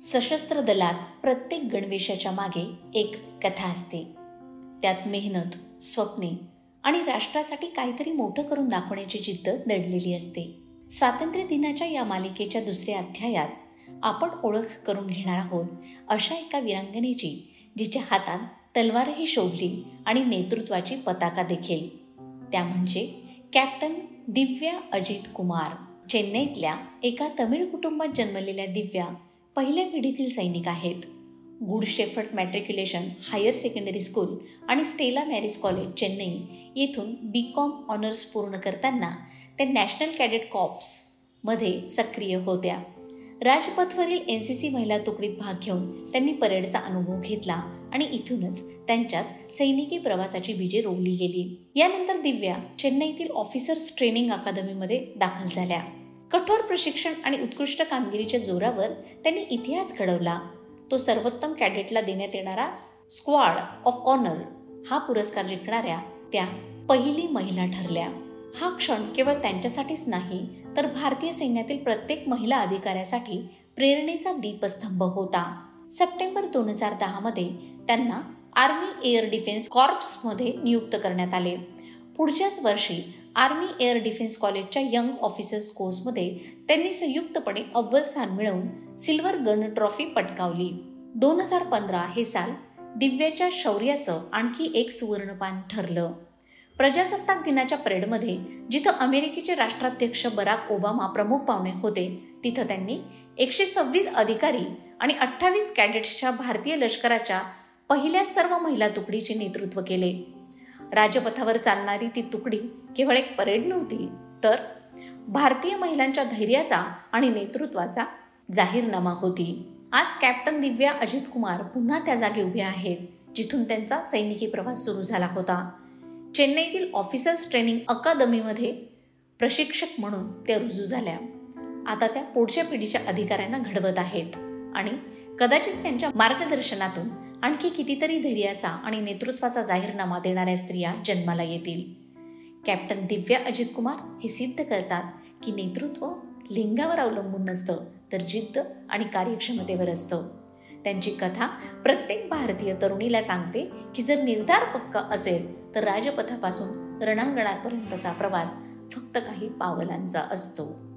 सशस्त्र दलात प्रत्येक गणवेशाच्या मागे एक कथा असते. त्यात मेहनत, स्वप्ने आणि राष्ट्रासाठी काहीतरी मोठं करून दाखवण्याची जिद्द दडलेली असते. स्वातंत्र्य दिनाच्या या मालिकेच्या दुसऱ्या अध्यायात आपण ओळख करून घेणार आहोत अशा एका वीरांगनेची, जिच्या हातात तलवारही शोभली आणि नेतृत्वाची पताका देखील. त्या म्हणजे कॅप्टन दिव्या अजित कुमार. चेन्नईतल्या एका तमिळ कुटुंबात जन्मलेल्या दिव्या पहिल्या पिढीतील सैनिक आहेत. Good Shepherd Matriculation Higher Secondary School आणि स्टेला मॅरिज कॉलेज, चेन्नई येथून BCom ऑनर्स पूर्ण करताना त्या नॅशनल कॅडेट कॉर्प्समध्ये सक्रिय होत्या. राजपथवरील NCC महिला तुकडीत भाग घेऊन त्यांनी परेडचा अनुभव घेतला आणि इथूनच त्यांच्यात सैनिकी प्रवासाची बीजे रोवली गेली. यानंतर दिव्या चेन्नईतील ऑफिसर्स ट्रेनिंग अकादमीमध्ये दाखल झाल्या. कठोर प्रशिक्षण आणि उत्कृष्ट कामगिरीच्या जोरावर त्यांनी इतिहास घडवला. तो सर्वोत्तम कॅडेटला देण्यात येणारा स्क्वॉड ऑफ ऑनर हा पुरस्कार जिंकणाऱ्या त्या पहिली महिला ठरल्या. हा क्षण केवळ त्यांच्यासाठीच नाही, तर भारतीय सैन्यातील प्रत्येक महिला अधिकाऱ्यासाठी प्रेरणेचा दीपस्तंभ होता. सप्टेंबर 2010 मध्ये त्यांना आर्मी एअर डिफेन्स कॉर्प्समध्ये नियुक्त करण्यात आले. पुढच्याच वर्षी आर्मी एअर डिफेन्स कॉलेजच्या यंग ऑफिसर्स कोर्समध्ये त्यांनी संयुक्तपणे अव्वल स्थान मिळवून सिल्वर गन ट्रॉफी पटकावली. 2015 हे साल दिव्याच्या शौर्याचं आणखी एक सुवर्णपान ठरलं. प्रजासत्ताक दिनाच्या परेडमध्ये जिथं अमेरिकेचे राष्ट्राध्यक्ष बराक ओबामा प्रमुख पाहुणे होते, तिथं त्यांनी 126 अधिकारी आणि 28 कॅडेट्सच्या भारतीय लष्कराच्या पहिल्या सर्व महिला तुकडीचे नेतृत्व केले. राजपथावर चालणारी ती तुकडी केवळ एक परेड नव्हती, तर भारतीय महिलांच्या धैर्याचा आणि नेतृत्वाचा जाहीरनामा होती. आज कॅप्टन दिव्या अजित कुमार पुन्हा त्या जागी उभ्या आहेत, जिथून त्यांचा सैनिकी प्रवास सुरू झाला होता. चेन्नईतील ऑफिसर्स ट्रेनिंग अकादमीमध्ये प्रशिक्षक म्हणून त्या रुजू झाल्या. आता त्या पुढच्या पिढीच्या अधिकाऱ्यांना घडवत आहेत आणि कदाचित त्यांच्या मार्गदर्शनातून आणखी कितीतरी धैर्याचा आणि नेतृत्वाचा जाहीरनामा देणाऱ्या स्त्रिया जन्माला येतील. कॅप्टन दिव्या अजित कुमार हे सिद्ध करतात की नेतृत्व लिंगावर अवलंबून नसतं, तर जिद्द आणि कार्यक्षमतेवर असतं. त्यांची कथा प्रत्येक भारतीय तरुणीला सांगते की जर निर्धार पक्का असेल, तर राजपथापासून रणांगणापर्यंतचा प्रवास फक्त काही पावलांचा असतो.